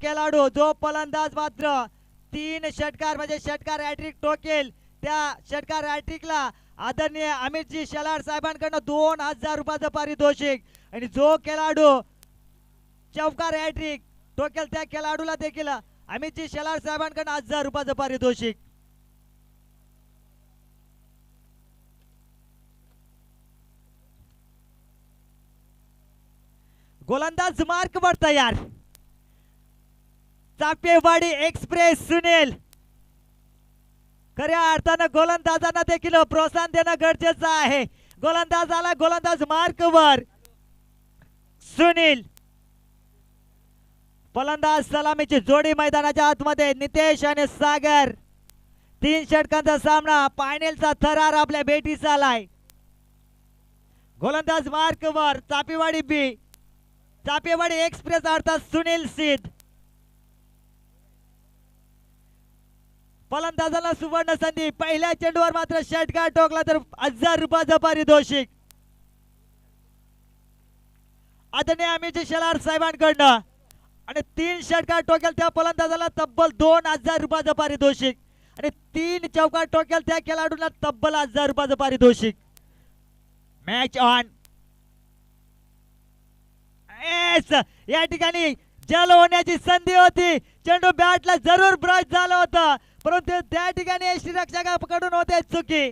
खेळाडू जो फलंदाज मात्र 3 षटकार म्हणजे षटकार हॅट्रिक ठोकेल त्या षटकार हॅट्रिकला आदरणीय अमितजी शेलार साहेबांकडून 2000 रुपयाचं पारितोषिक आणि जो खेळाडू चौकार हॅट्रिक ठोकेल त्या खेळाडूला देखील अमितजी शेलार साहेबांकडून 1000 रुपयाचं पारितोषिक. गोलंदाज मार्कवर तयार. चापेवाडी एक्सप्रेस सुनील. खऱ्या अर्थानं गोलंदाजांना देखील प्रोत्साहन देणं गरजेचं आहे. गोलंदाजाला गोलंदाज मार्कवर सुनील. फलंदाज सलामीची जोडी मैदानाच्या आतमध्ये नितेश आणि सागर. 3 षटकांचा सामना फायनलचा थरार आपल्या भेटीस आलाय. गोलंदाज मार्कवर चापेवाडी बी चापेवाडी एक्सप्रेस अर्थात सुनील सिद्ध. फलंदाजाला सुवर्ण संधी. पहिल्या चेंडूवर मात्र षटकार ठोकला तर 1000 रुपयाचं पारितोषिक आदरणीय अमित शेलार साहेबांकडनं आणि 3 षटकार ठोकेल त्या फलंदाजाला तब्बल 2000 रुपयाचं पारितोषिक आणि 3 चौकार ठोकेल त्या खेळाडूला तब्बल 1000 रुपयाचं पारितोषिक. Match on. या ठिकाणी जल होण्याची संधी होती. चेंडू बॅटला जरूर ब्रश झालं होतं परंतु त्या ठिकाणी यष्टीरक्षकाकडून होते चुकी.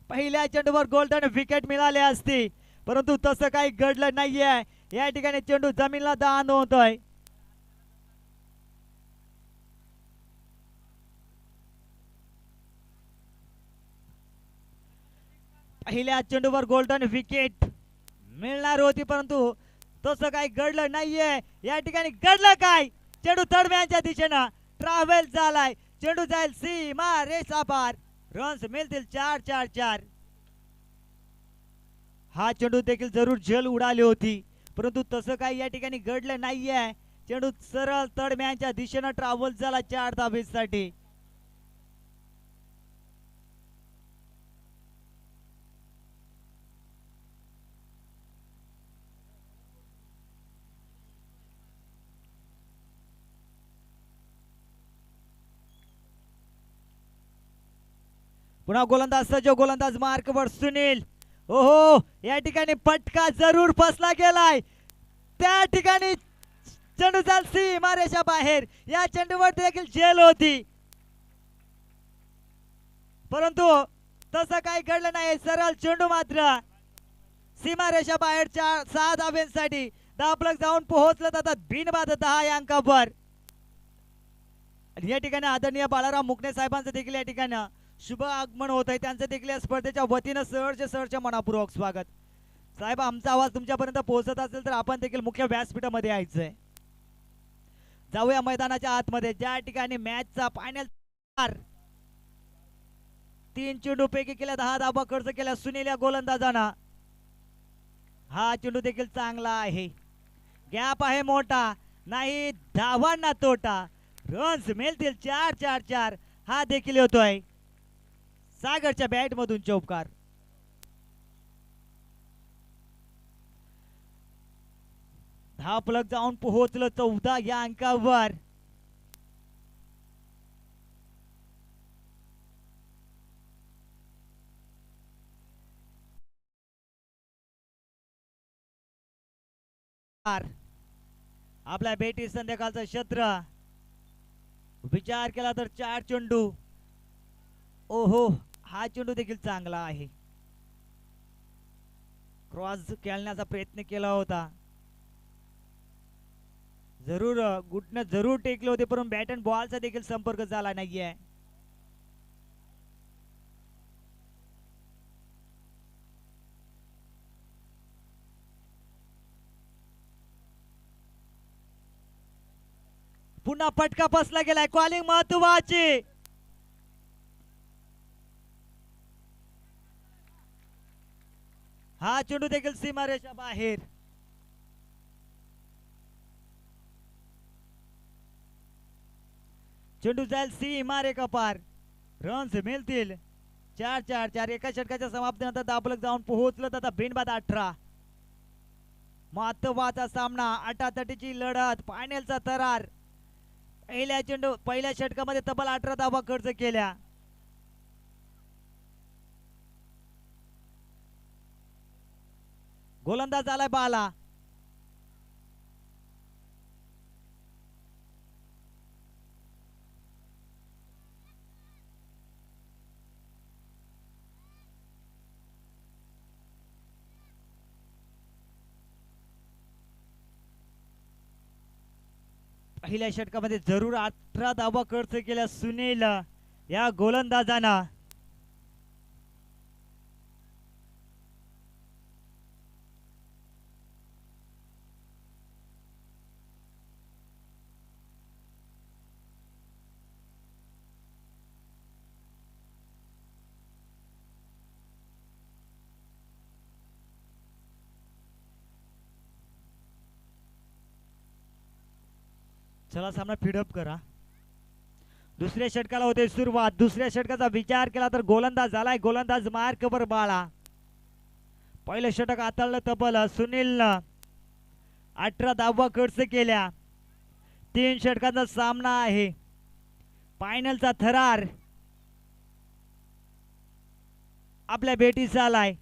पहिल्या चेंडूवर गोल्डन विकेट मिळाली असती परंतु तसं काही घडलं नाहीये. या ठिकाणी चेंडू जमीनला दान होतोय. पहिल्या चेंडूवर गोल्डन विकेट मिळणार होती परंतु तसं काही घडलं नाहीये. या ठिकाणी घडलं काय. चेंडू तडव्यांच्या दिशेनं ट्रॅव्हल झालाय. चेंडू जाईल सीमा रेषा पार. रन्स मिळतील 4-4-4. हा चेंडू देखील जरूर झेल उडाली होती परंतु तसं काही या ठिकाणी घडलं नाहीये. चेंडू सरळ तडव्यांच्या दिशेनं ट्रॅव्हल झाला 4 धावेसाठी. पुन्हा गोलंदाज सज्ज. गोलंदाज मार्कवर सुनील. ओहो या ठिकाणी फटका जरूर फसला गेलाय. त्या ठिकाणी चेंडू जाल सीमारेषा बाहेर. या चेंडूवर देखील झेल होती परंतु तसं काही घडलं नाही. सरळ चेंडू मात्र सीमारेषा बाहेर 6 धाव्यांसाठी धावफलक जाऊन पोहोचलं जातात बिनबाद 10 या अंकावर. या ठिकाणी आदरणीय बाळाराम मुकणे साहेबांचं देखील या ठिकाणी शुभ आगमन होत आहे. त्यांचं देखील या स्पर्धेच्या वतीनं सहर्ष मनापूर्वक स्वागत. साहेब आमचा आवाज तुमच्यापर्यंत पोहोचत असेल तर आपण देखील मुख्य व्यासपीठामध्ये यायचंय. जाऊया मैदानाच्या आतमध्ये ज्या ठिकाणी मॅचचा फायनल. 3 चेंडू पैकी केल्या 10 धावा खर्च केल्या सुनील या गोलंदाजांना. हा चेंडू देखील चांगला आहे. गॅप आहे मोठा. नाही धावांना तोटा. रन्स मिळतील 4-4-4. हा देखील होतोय सागरच्या बॅट मधून चौकार. धावफलक जाऊन पोहोचलं 14 या अंकावर. आपल्या बेटी संध्याकाळचं क्षेत्र विचार केला तर 4 चेंडू. ओहो हा चेंडू देखील चांगला आहे. क्रॉस खेळण्याचा प्रयत्न केला होता. जरूर गुटने जरूर टेकले होते परंतु बॅट अँड बॉलचा देखील संपर्क झाला नाहीये. पुन्हा फटका फसला गेलाय. कॉलिंग महत्वाची. हा चेंडू देखील सीमारेषा बाहेर. चेंडू जाईल सीमारेखा पार. रन्स मिळतील 4-4-4. एका षटकाच्या समाप्तीनंतर धावफलक जाऊन पोहोचलं आता बिनबाद 18. महत्वाचा सामना, अटातटीची लढत, फायनलचा थरार. पहिल्या षटकामध्ये तब्बल 18 धावा खर्च केल्या. गोलंदाज आलाय बाला. पहिल्या षटकामध्ये जरूर 18 धावा खर्च केल्या सुनील या गोलंदाजानं. चला सामना फिडअप करा. दुसऱ्या षटकाला होते सुरुवात. दुसऱ्या षटकाचा विचार केला तर गोलंदाज झालाय. गोलंदाज मार्कवर बाळा. पहिलं षटक हाताळलं तब्बल सुनीलनं. 18 धावा खर्च केल्या. 3 षटकांचा सामना आहे. फायनलचा थरार आपल्या भेटीस आलाय.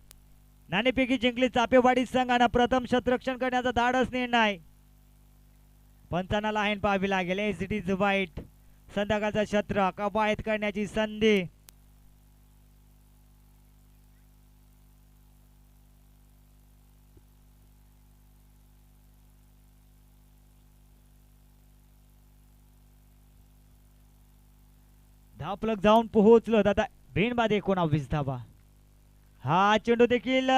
नाणेफेकी जिंकली चापेवाडी संघानं. प्रथम शतरक्षण करण्याचा धाडस निर्णय पंचांना लाईन पाहावी लागेल. एस इट इज वाईट. संध्याकाळचा शत्र कवायत करण्याची संधी. धावफलक जाऊन पोहोचलो दादा. बिनबाद 19 धावा. हा चेंडू देखील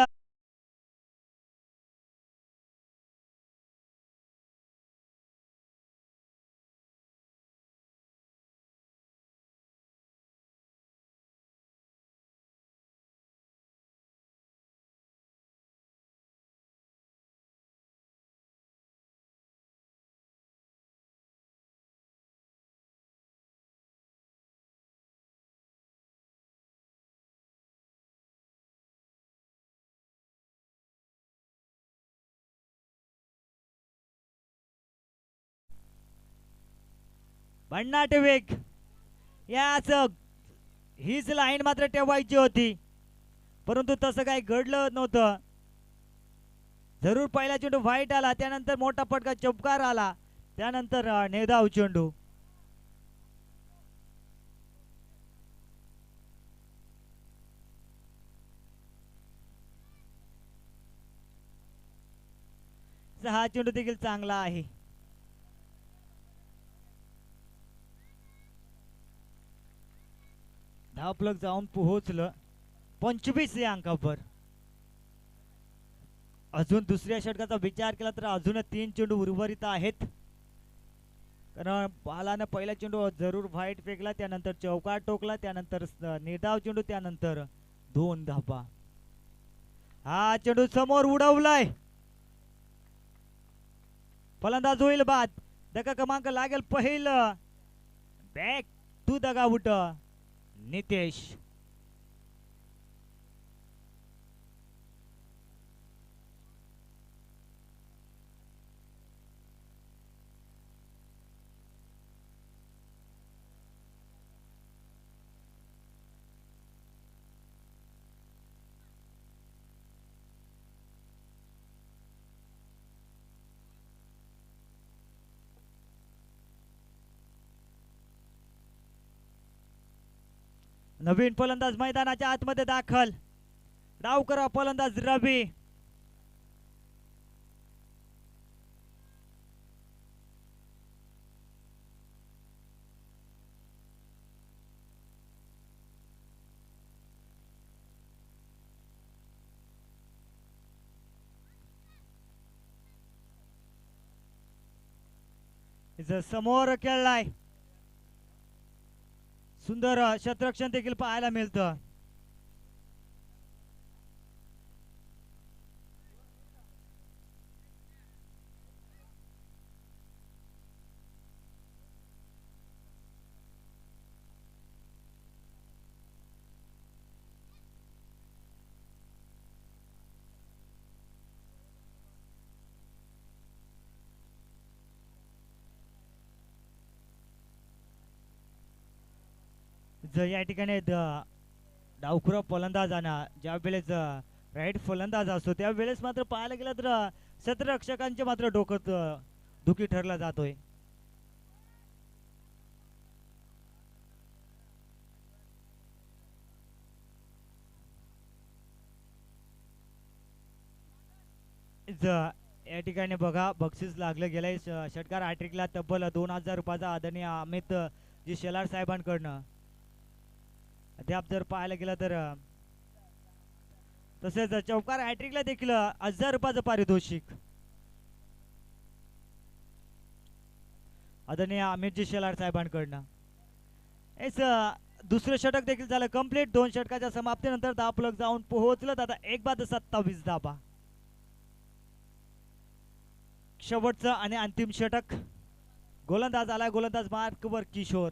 भन्नाट वेग. याच हीच लाईन मात्र ठेवायची होती, परंतु तसं काही घडलं नव्हतं. जरूर पहिला चेंडू व्हाईट आला, त्यानंतर मोठा फटका चौकार आला, त्यानंतर नेदाव चेंडू. हा चेंडू देखील चांगला आहे. धावफलक जाऊन पोहोचलं 25 या अंकावर. अजून दुसऱ्या षटकाचा विचार केला तर अजून 3 चेंडू उर्वरित आहेत. कारण बालानं पहिला चेंडू जरूर व्हाईट फेकला, त्यानंतर चौकार टोकला, त्यानंतर निर्धाव चेंडू, त्यानंतर 2 धावा. हा चेंडू समोर उडवलाय. फलंदाज होईल बाद. धक्का क्रमांक लागेल पहिलं. बॅक टू दगा उठ नितेश. नवीन फलंदाज मैदानाच्या आतमध्ये दाखल. डाव करा फलंदाज रवी. समोर खेळलाय. सुंदर शतरक्षण देखील पाहायला मिळतं. या ठिकाणी डावखुरा फलंदाजांना ज्या वेळेस राईट फलंदाज असतो त्यावेळेस मात्र पाहायला गेलं तर क्षेत्ररक्षकांचे मात्र डोकं दुखी ठरला जातोय. या ठिकाणी बघा बक्षीस लागलं गेलंय षटकार हॅट्रिकला तब्बल 2000 रुपयाचा आदरणीय अमित जी शेलार साहेबांकडनं. अद्याप जर पाहायला गेलं तर तसेच चौकार हॅट्रिकला देखील 1000 रुपयाचं पारितोषिक आदरणीय अमितजी शेलार साहेबांकडनं. हेच दुसरं षटक देखील झालं कंप्लीट. 2 षटकाच्या समाप्तीनंतर धावफलक जाऊन पोहोचलं. आता 1 बाद 27 धाबा. शेवटचं आणि अंतिम षटक. गोलंदाज आला, गोलंदाज मार्कवर किशोर.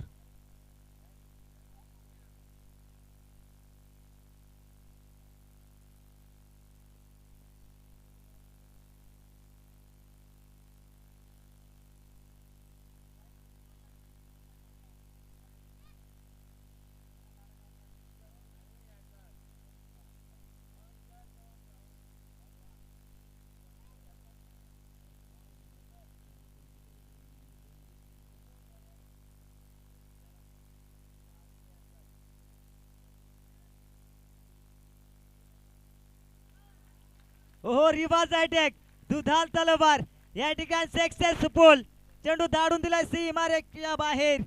हो रिवाज अटॅक दुधाल तलवार या ठिकाणी सक्सेसफुल. चेंडू धाडून दिलाय सीमारेषेच्या बाहेर.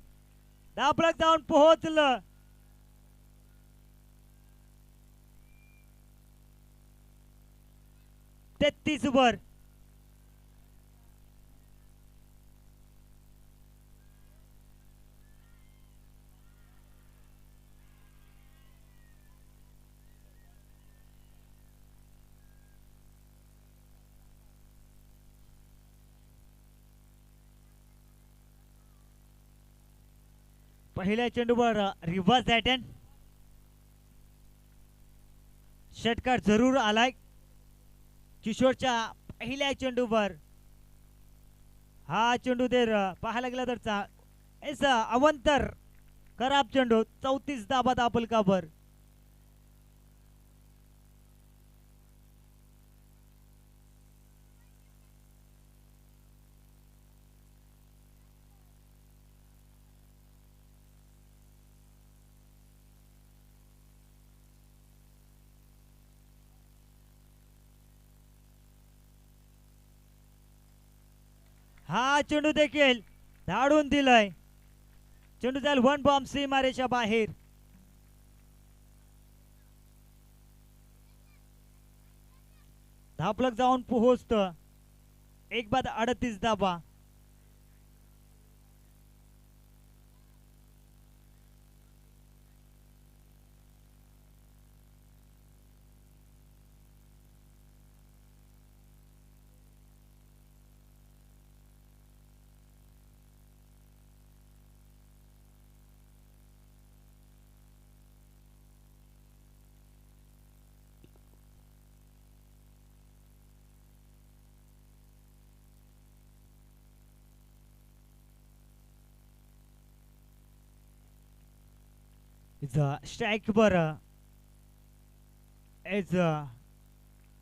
धावफलक जाऊन पोहोचलं. तेहतीस वर. पहिल्या चेंडूवर रिव्हर्स अटॅक. षटकार जरूर आलाय किशोरच्या पहिल्या चेंडूवर. हा चेंडू जर पाहायला गेला तर अवंतर खराब चेंडू. 34 धाबा दाबलकावर. हा चेंडू देखील धाडून दिलाय. चेंडू जाईल 1 बॉम्ब सीमारेषा बाहेर. धावफलक जाऊन पोहोचत. 1 बाद 38 धाबा. स्ट्राइक बर.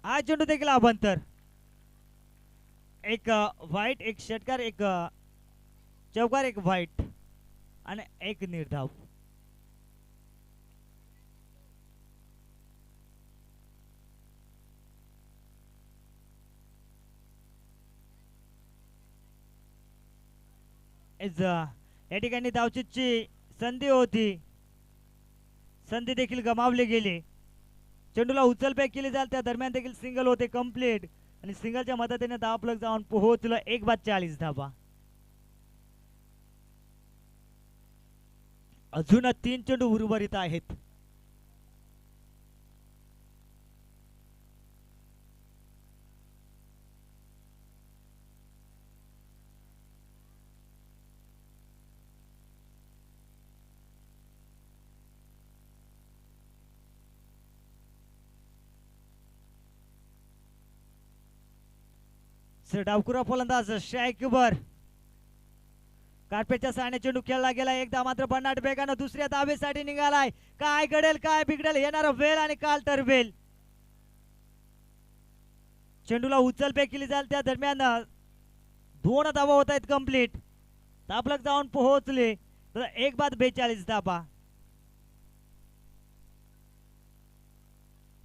हा चेंडू देखील अभंतर. एक वाईट, एक षटकार, एक चौकार, एक वाईट आणि एक निर्धाव. या ठिकाणी धावचीची संधी होती. संधी देखील गमावली गेली. चेंडूला उचलफेक केली जाईल त्या दरम्यान देखील सिंगल होते कंप्लीट आणि सिंगलच्या मदतीने धावफलक जाऊन पोहोचलं. 1 बाद 40 धाबा. अजून 3 चेंडू उर्वरित आहेत. डावखुरा फलंदाज स्ट्राइकवर. कार्पेटच्या साने चेंडू खेळला गेला एकदा मात्र भन्नाट बेगानं दुसऱ्या धावेसाठी निघालाय. काय घडेल काय बिघडेल येणार वेळ आणि काल तर वेळ. चेंडूला उचलफेक केली जाईल त्या दरम्यान 2 धावा होत आहेत कंप्लीट. तापलक जाऊन पोहोचले तर 1 बाद 42 धाबा.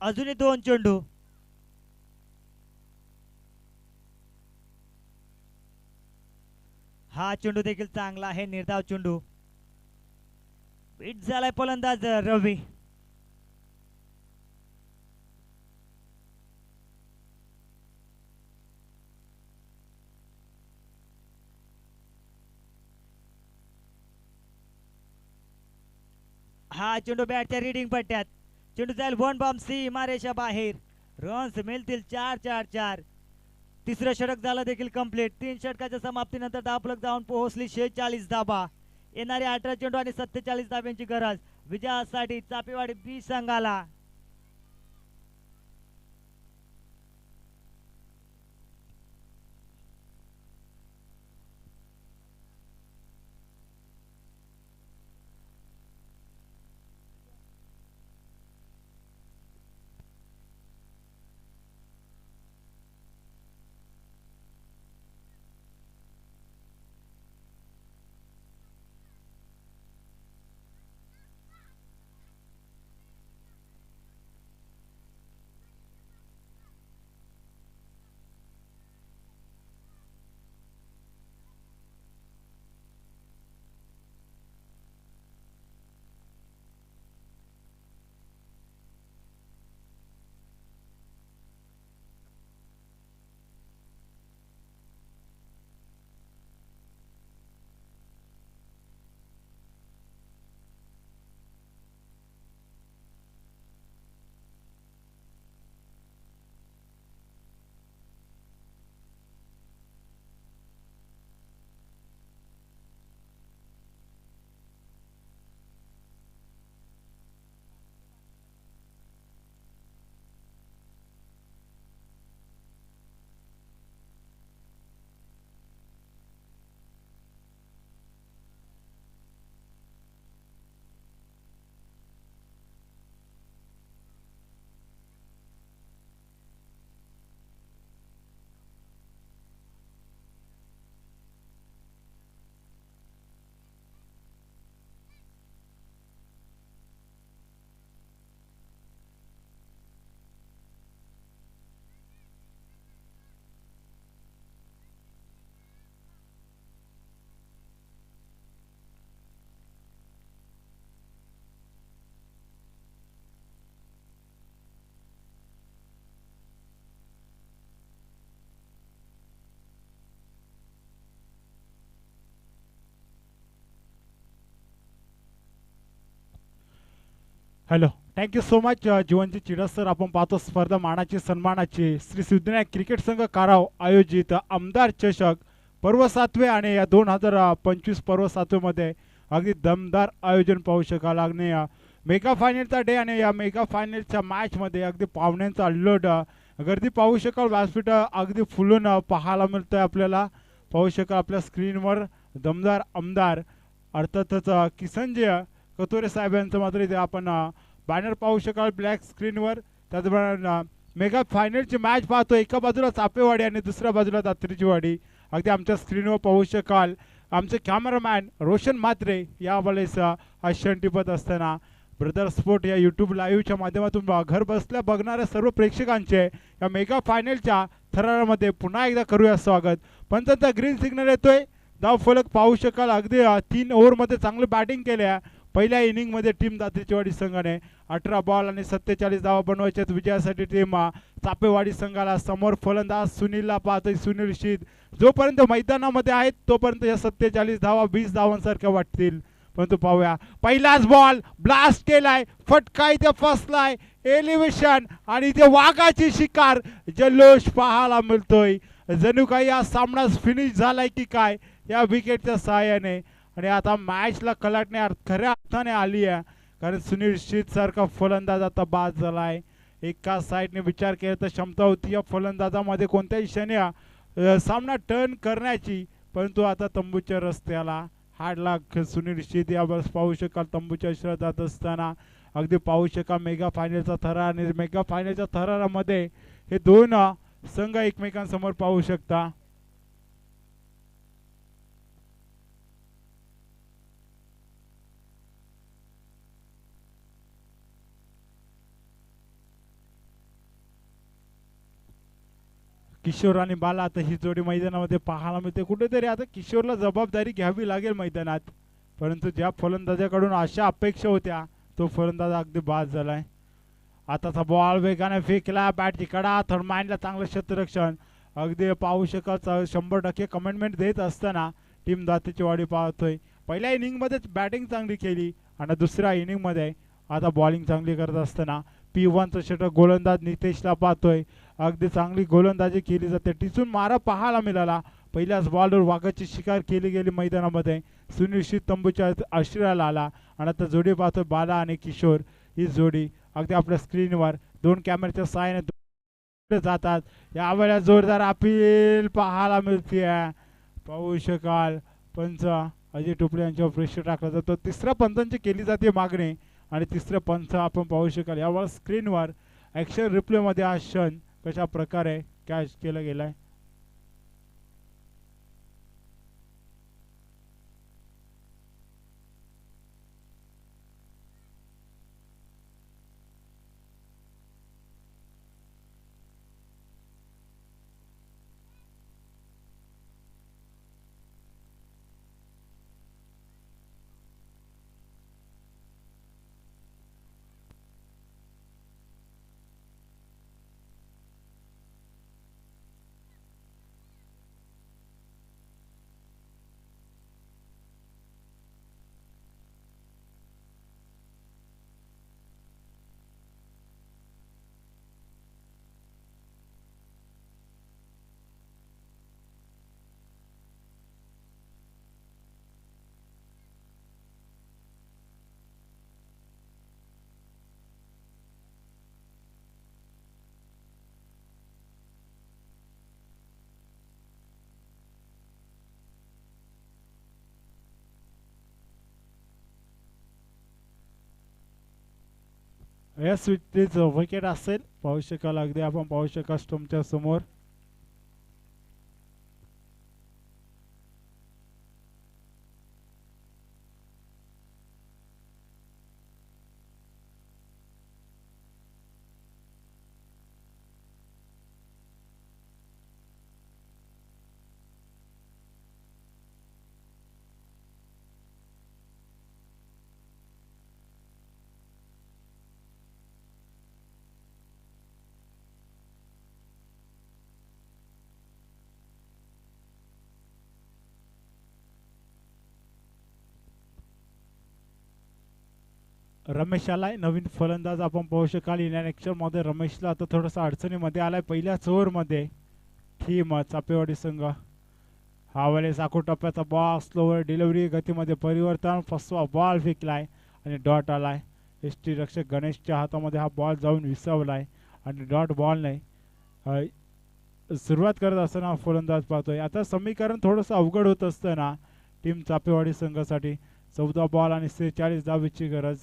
अजूनही 2 चेंडू. हा चेंडू देखील चांगला आहे निर्धाव चेंडू. बीट झालाय फलंदाज रवी. हा चेंडू बॅटच्या रीडिंग पट्ट्यात. चेंडू जाईल 1 बॉम्ब सीमारेषा बाहेर. रन्स मिळतील 4-4-4. तिसरं षटक झालं देखील कंप्लीट. 3 षटकाच्या समाप्तीनंतर धावफलक जाऊन पोहोचली 46 धाबा. येणारे 18 चेंडू आणि 47 धाब्यांची गरज विजयासाठी चापेवाडी बी संघाला. Hello, thank you so much जीवनजी चिडस sir. आपण पाहतो स्पर्धा मानाची सन्मानाची श्री सिद्धविनायक क्रिकेट संघ काराव आयोजित आमदार चषक पर्व 7वे आणि या 2025 पर्व 7वेमध्ये अगदी दमदार आयोजन पाहू शकाल. अगदी मेगा फायनलचा डे आणि या मेगा फायनलच्या मॅचमध्ये अगदी पाहुण्यांचा अल्लड गर्दी पाहू शकाल. व्यासपीठ अगदी फुलून पाहायला मिळतं आहे आपल्याला. पाहू शकाल आपल्या स्क्रीनवर दमदार आमदार अर्थातच किसनजी कतोरे साहेब यांचं मात्र इथे आपण बॅनर पाहू शकाल ब्लॅक स्क्रीनवर. त्याचबरोबर मेगा फायनलची मॅच पाहतो. एका बाजूला चापेवाडी आणि दुसऱ्या बाजूला दात्रीची वाडी अगदी आमच्या स्क्रीनवर पाहू शकाल. आमचे कॅमेरामॅन रोशन म्हात्रे या वेळेस आश्चर्य टिपत असताना ब्रदर स्पोर्ट या यूट्यूब लाईव्हच्या माध्यमातून घर बसल्या बघणाऱ्या सर्व प्रेक्षकांचे या मेगा फायनलच्या थरारामध्ये पुन्हा एकदा करूया स्वागत. पंचांचा ग्रीन सिग्नल येतोय. धाव फलक पाहू शकाल. अगदी 3 ओव्हरमध्ये चांगली बॅटिंग केल्या. पहिल्या इनिंगमध्ये टीम दात्रीचीवाडी संघाने 18 बॉल आणि 47 धावा बनवायच्यात. विजयासाठी टीम चापेवाडी संघाला समोर फलंदाज सुनीलला पाहतोय. सुनील शीत जोपर्यंत मैदानामध्ये आहेत तोपर्यंत या 47 धावा 20 धावांसारख्या वाटतील. परंतु पाहूया पहिलाच बॉल ब्लास्ट केलाय. फटका इथे फसलाय. एलिव्हेशन आणि इथे वाघाची शिकार जल्लोष पाहायला मिळतोय. जणू काही हा सामनाच फिनिश झालाय की काय या विकेटच्या सहाय्याने. आणि आता मॅचला कलाटणे खऱ्या अर्थाने आली आहे. कारण सुनील शीत सारखा फलंदाज आता बाद झालाय. एका साईडने विचार केला तर क्षमता होती या फलंदाजामध्ये कोणत्याही क्षणी सामना टर्न करण्याची. परंतु आता तंबूच्या रस्त्याला हाडला सुनील शेती आपण पाहू शकाल तंबूच्या इशारा जात असताना अगदी पाहू शकाल मेगा फायनलचा थरार आणि मेगा फायनलच्या थरारामध्ये हे दोन संघ एकमेकांसमोर पाहू शकता. किशोर आणि बाला आता ही जोडी मैदानामध्ये पाहायला मिळते. कुठेतरी आता किशोरला जबाबदारी घ्यावी लागेल मैदानात, परंतु ज्या फलंदाजाकडून अशा अपेक्षा होत्या तो फलंदाज अगदी बाद झालाय. आताचा बॉल वेगाने फेकला, बॅटची कडा थर्डमाइंडला चांगलं क्षेत्ररक्षण अगदी पाहू शकत 100% कमेंटमेंट देत असताना टीम दातेची वाडी पाहतोय. पहिल्या इनिंगमध्येच बॅटिंग चांगली केली आणि दुसऱ्या इनिंगमध्ये आता बॉलिंग चांगली करत असताना P1चा षटक गोलंदाज नितेशला पाहतोय. अगदी चांगली गोलंदाजी केली जाते, टिचून मारा पाहायला मिळाला. पहिल्याच बॉलवर वाघाची शिकार केली गेली मैदानामध्ये. सुनिश्चित तंबूच्या आश्रयाला आला आणि आता जोडी पाहतोय बाला आणि किशोर. ही जोडी अगदी आपल्या स्क्रीनवर दोन कॅमेऱ्याच्या सहाय्याने जातात. यावेळेला जोरदार अपील पाहायला मिळते. पाहू शकाल पंच अजय टोपले यांच्यावर प्रेशर टाकला जातो. तिसऱ्या पंचांची केली जाते मागणी आणि तिसऱ्या पंच आपण पाहू शकाल यावेळेला स्क्रीनवर ॲक्शन रिप्लेमध्ये हा क्षण कशा प्रकारे कॅच केला गेलाय. या स्विचेच विकेट असेल पाहू शकाल अगदी आपण पाहू शकाल स्टंपच्या समोर. रमेश आलाय नवीन फलंदाज आपण पाहू शकाल. इनॅक्शन मध्ये रमेशला आता थोडासा अडचणीमध्ये आलाय पहिल्याच ओव्हरमध्ये. थीम चापेवाडी संघ हा वेळेस आखो टप्प्याचा बॉल स्लोवर डिलिव्हरी गतीमध्ये परिवर्तन फसवा बॉल फेकलाय आणि डॉट आलाय. एसटी रक्षक गणेशच्या हातामध्ये हा बॉल जाऊन विसावलाय आणि डॉट बॉल नाही. सुरुवात करत असताना फलंदाज पाहतोय. आता समीकरण थोडंसं अवघड होत असताना टीम चापेवाडी संघासाठी 14 बॉल आणि 46 धावेची गरज.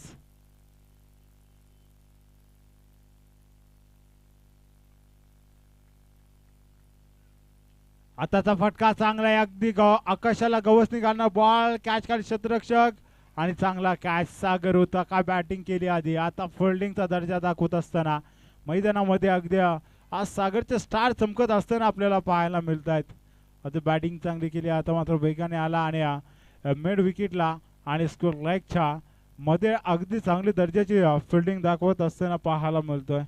आताचा फटका चांगला आहे अगदी आकाशाला गवसणी घालणार बॉल कॅच काढ क्षेत्ररक्षक आणि चांगला कॅच. सागर होता का बॅटिंग केली आधी, आता फिल्डिंगचा दर्जा दाखवत असताना मैदानामध्ये अगदी आज सागरचे स्टार चमकत असताना आपल्याला पाहायला मिळत आहेत. आता बॅटिंग चांगली केली, आता मात्र वेगाने आला आणि मिड विकेटला आणि स्कोर लाईकच्या मध्ये अगदी चांगली दर्जाची फिल्डिंग दाखवत असताना पाहायला मिळतोय.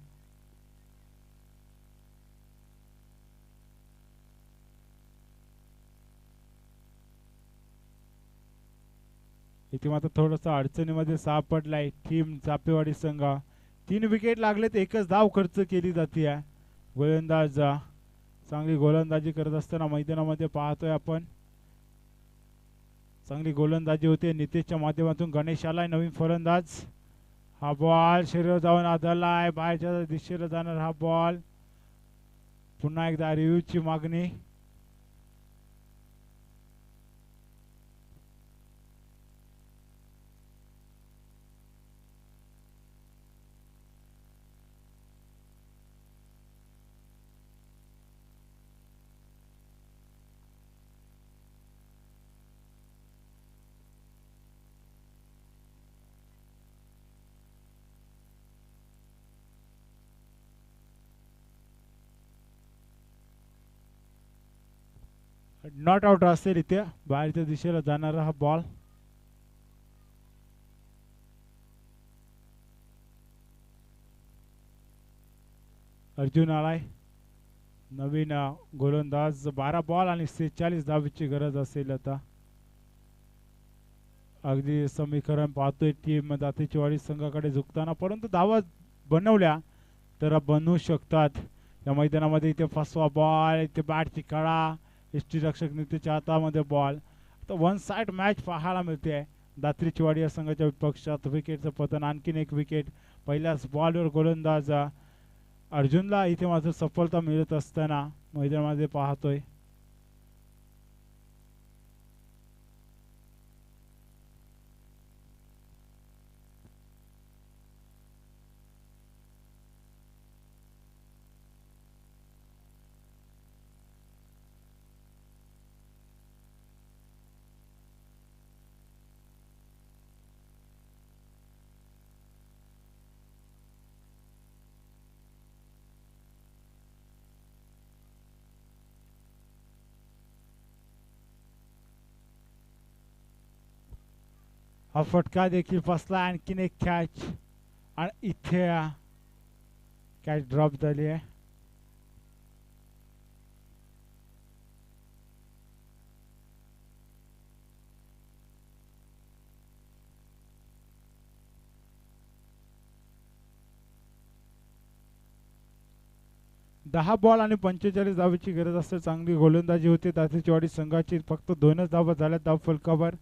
इथे मात्र थोडंसं अडचणीमध्ये सापडलाय टीम चापेवाडी संघ. 3 विकेट लागलेत, एकच धाव खर्च केली जाते. गोलंदाज चांगली गोलंदाजी करत असताना मैदानामध्ये पाहतोय आपण चांगली गोलंदाजी होते नितेशच्या माध्यमातून. गणेश आलाय नवीन फलंदाज. हा बॉल शरीर जाऊन आदळलाय, बाहेरच्या दिशेला जाणार हा बॉल. पुन्हा एकदा रिव्ह्यूची मागणी. नॉट आउट असेल इथे बाहेरच्या दिशेला जाणारा हा बॉल. अर्जुन आलाय नवीन गोलंदाज. 12 बॉल आणि 46 धावेची गरज असेल आता. अगदी समीकरण पाहतोय टीम दातेचीवाडी संघाकडे झुकताना, परंतु धावा बनवल्या तर बनवू शकतात या मैदानामध्ये. इथे फसवा बॉल, इथे बॅटची कडा, यष्टीरक्षक नीतीच्या हातामध्ये बॉल. तर वन साइड मॅच पाहायला मिळते दात्रीचीवाडी या संघाच्या विपक्षात. विकेटचं पतन, आणखीन एक विकेट पहिल्याच बॉलवर गोलंदाज अर्जुनला इथे मात्र सफलता मिळत असताना मैदानामध्ये पाहतोय. हा फटका देखील फसला. आणखीन एक कॅच आणि इथे कॅच ड्रॉप झाली आहे. दहा बॉल आणि 45 धावेची गरज असते. चांगली गोलंदाजी होती दातेचीवाडी संघाची. फक्त 2च धावा झाल्या धाव फलकावर.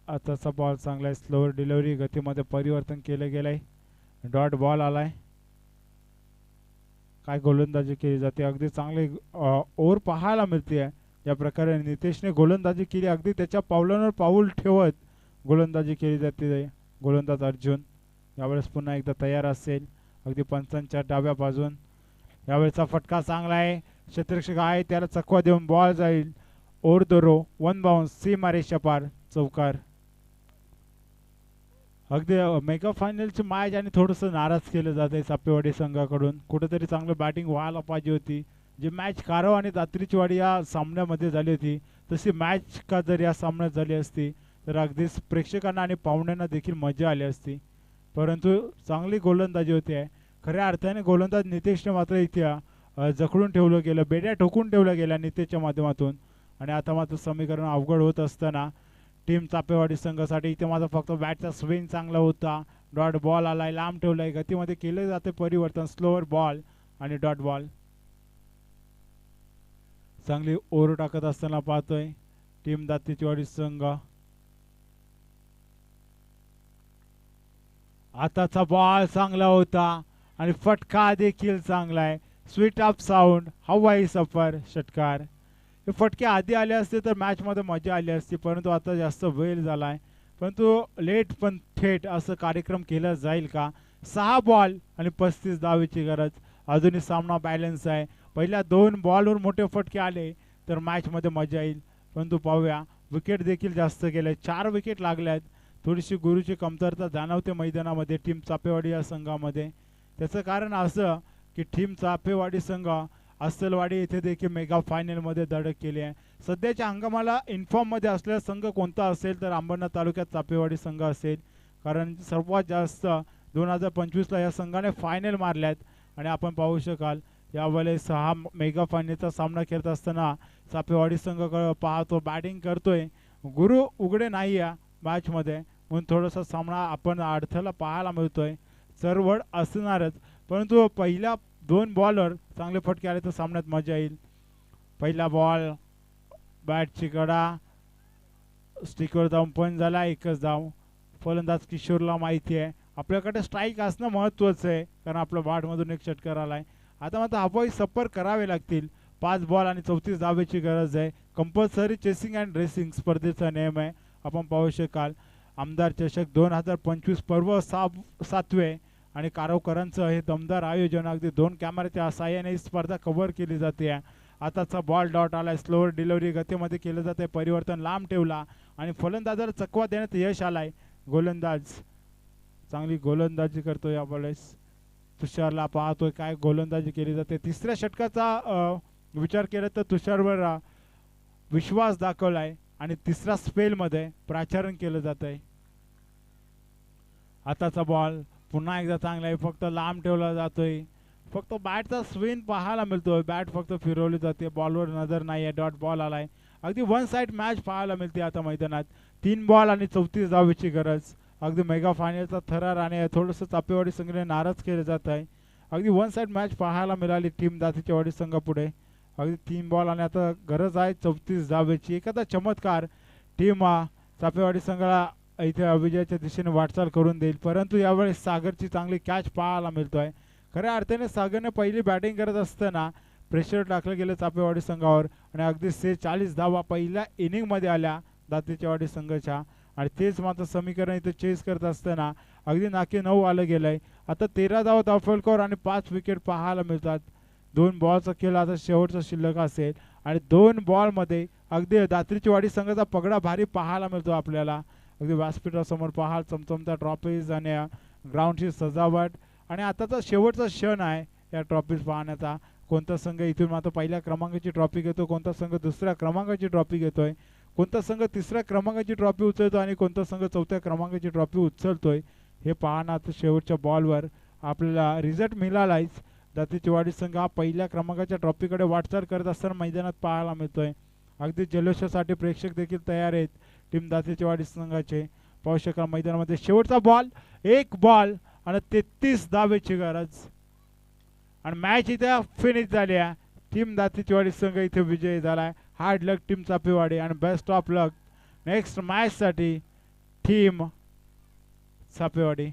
आताचा बॉल चांगला आहे. स्लोअर डिलिव्हरी, गतीमध्ये परिवर्तन केलं गेलंय. डॉट बॉल आलाय. काय गोलंदाजी केली जाते, अगदी चांगले ओव्हर पाहायला मिळते. या प्रकारे नितेशने गोलंदाजी केली, अगदी त्याच्या पावलांवर पाऊल ठेवत गोलंदाजी केली जाते. गोलंदाज अर्जुन यावेळेस पुन्हा एकदा तयार असेल, अगदी पंचांच्या डाव्या बाजून. यावेळेचा फटका चांगला आहे. क्षेत्ररक्षक आहे त्याला चकवा देऊन बॉल जाईल over the row, one bounce, सीमारेषा पार, चौकार. अगदी मेगा फायनलची मॅच आणि थोडंसं नाराज केलं जाते सापेवाडी संघाकडून. कुठेतरी चांगलं बॅटिंग व्हायला पाहिजे होती. जी मॅच कारव आणि दात्रीचीवाडी या सामन्यामध्ये झाली होती तशी मॅच का जर या सामन्यात झाली असती तर अगदीच प्रेक्षकांना आणि पाहुण्यांना देखील मजा आली असती. परंतु चांगली गोलंदाजी होती आहे. खऱ्या अर्थाने गोलंदाज नितेशने मात्र इथे जखडून ठेवलं गेलं, बेड्या ठोकून ठेवल्या गेल्या नितेशच्या माध्यमातून. आणि आता मात्र समीकरण अवघड होत असताना टीम चापेवाडी संघासाठी इथे मात्र फक्त बॅटचा स्विंग चांगला होता. डॉट बॉल आलाय, लांब ठेवलाय, गतीमध्ये केले जाते परिवर्तन, स्लोअर बॉल आणि डॉट बॉल. चांगली ओव्हर टाकत असताना पाहतोय टीम दातेचीवाडी संघ. आताचा बॉल चांगला होता आणि फटका देखील चांगला आहे. स्वीट अप साऊंड, हवाई सफर, षटकार. हे फटके आधी आले असते तर मॅच मध्ये मजा आली असती, परंतु आता जास्त वेळ झालाय. परंतु लेट पण थेट असं कार्यक्रम केला जाईल का? 6 बॉल आणि 35 धावेची गरज. अजूनही सामना बॅलन्स आहे. पहिल्या 2 बॉलवर मोठे फटके आले तर मॅच मध्ये मजा येईल. परंतु पाहूया, विकेट देखील जास्त गेले, 4 विकेट लागल्यात. थोडीशी गुरुची कमतरता जाणवते मैदानामध्ये टीम चापेवाडी या संघामध्ये. त्याचं कारण असं की टीम चापेवाडी संघ अस्सलवाडी येथे देखील मेगा फायनल मध्ये धडक केली आहे. सध्याच्या हंगामाला इन्फॉर्म मध्ये असलेला संघ कोणता असेल तर अंबरनाथ तालुक्यात चापेवाडी संघ असेल, कारण सर्वात जास्त 2025 ला या संघाने फायनल मारल्यात. आणि आपण पाहू शकाल यावेळेस हा मेगा फायनलचा सामना खेळत असताना चापेवाडी संघ पाहतो बॅटिंग करतोय. गुरु उघडे नाही या मॅच मध्ये, म्हणून थोडासा सामना आपण अडथळा पाहायला मिळतोय. चरवड असणारच, परंतु पहिल्या 2 बॉलवर चांगले फटके आले तर सामन्यात मजा येईल. पहिला बॉल, बॅटची कडा, स्टिकवर जाऊन पंच झाला, 1च धाव. फलंदाज किशोरला माहिती आहे आपल्याकडे स्ट्राईक असणं महत्त्वाचं आहे, कारण आपल्या बॅटमधून एक षटकार आलाय. आता मात्र हवाई सफर करावे लागतील. 5 बॉल आणि 34 धावेची गरज आहे. कंपल्सरी चेसिंग अँड रेसिंग स्पर्धेचा नियम आहे. आपण पाहू शकाल आमदार चषक 2025 पर्व 7वे आणि कारवकरांचं हे दमदार आयोजन. अगदी 2 कॅमेऱ्याच्या साहाय्याने ही स्पर्धा कव्हर केली जाते. आताचा बॉल डॉट आलाय, स्लोअर डिलिव्हरी, गतीमध्ये केलं जाते परिवर्तन, लांब ठेवला आणि फलंदाजाला चकवा देण्यात यश आलाय. गोलंदाज चांगली गोलंदाजी करतोय यावेळेस. तुषारला पाहतोय काय गोलंदाजी केली जाते. 3ऱ्या षटकाचा विचार केला तर तुषारवर विश्वास दाखवलाय आणि तिसरा स्पेलमध्ये प्राचारण केलं जात आहे. आताचा बॉल पुन्हा एकदा चांगला आहे, फक्त लांब ठेवला जातोय, फक्त बॅटचा स्विंग पाहायला मिळतोय, बॅट फक्त फिरवली जाते, बॉलवर नजर नाही आहे, डॉट बॉल आलाय. अगदी वन साइड मॅच पाहायला मिळते आता मैदानात. 3 बॉल आणि 34 धावेची गरज. अगदी मेगा फायनलचा थरार आणि थोडंसं चापेवाडी संघाने नाराज केलं जात आहे. अगदी वन साइड मॅच पाहायला मिळाली टीम दातीचेवाडी संघापुढे. अगदी 3 बॉल आणि आता गरज आहे 34 धावेची. एखादा चमत्कार टीम चापेवाडी संघाला इथे विजयाच्या दिशेने वाटचाल करून देईल, परंतु यावेळेस सागरची चांगली कॅच पाहायला मिळतोय. खऱ्या अर्थाने सागरने पहिली बॅटिंग करत असताना प्रेशर टाकलं गेलं चापेवाडी संघावर आणि अगदी 46 धावा पहिल्या इनिंगमध्ये आल्या दातीचेवाडी संघाच्या. आणि तेच मात्र समीकरण इथे चेस करत असताना अगदी नाके 9 आलं गेलंय. आता 13 धावा धावफलकावर आणि 5 विकेट पाहायला मिळतात. 2 बॉलचा खेळ आता शेवटचा शिल्लक असेल आणि 2 बॉलमध्ये अगदी दातीचेवाडी संघाचा पगडा भारी पाहायला मिळतो आपल्याला. अगदी व्यासपीठासमोर पहाल चमचमता ट्रॉफीज आणि ग्राउंडची सजावट आणि आताचा शेवटचा क्षण आहे या ट्रॉफीज पाहण्याचा. कोणता संघ इथून मात्र पहिल्या क्रमांकाची ट्रॉफी घेतो, कोणता संघ दुसऱ्या क्रमांकाची ट्रॉफी घेतोय, कोणता संघ तिसऱ्या क्रमांकाची ट्रॉफी उचलतो आणि कोणता संघ चौथ्या क्रमांकाची ट्रॉफी उचलतोय हे पाहण्यात शेवटच्या बॉलवर आपल्याला रिझल्ट मिळालाच. दातीचेवाडी संघ हा पहिल्या क्रमांकाच्या ट्रॉफीकडे वाटचाल करत असताना मैदानात पाहायला मिळतोय. अगदी जल्लोषासाठी प्रेक्षक देखील तयार आहेत टीम दातीचेवाडी संघाचे. पाहू शकाल मैदानामध्ये शेवटचा बॉल, 1 बॉल आणि 33 धावेची गरज आणि मॅच इथे फिनिश झाली आहे. टीम दातीचेवाडी संघ इथे विजयी झालाय. हार्ड लक टीम चापेवाडी आणि best of luck next match साठी टीम चापेवाडी.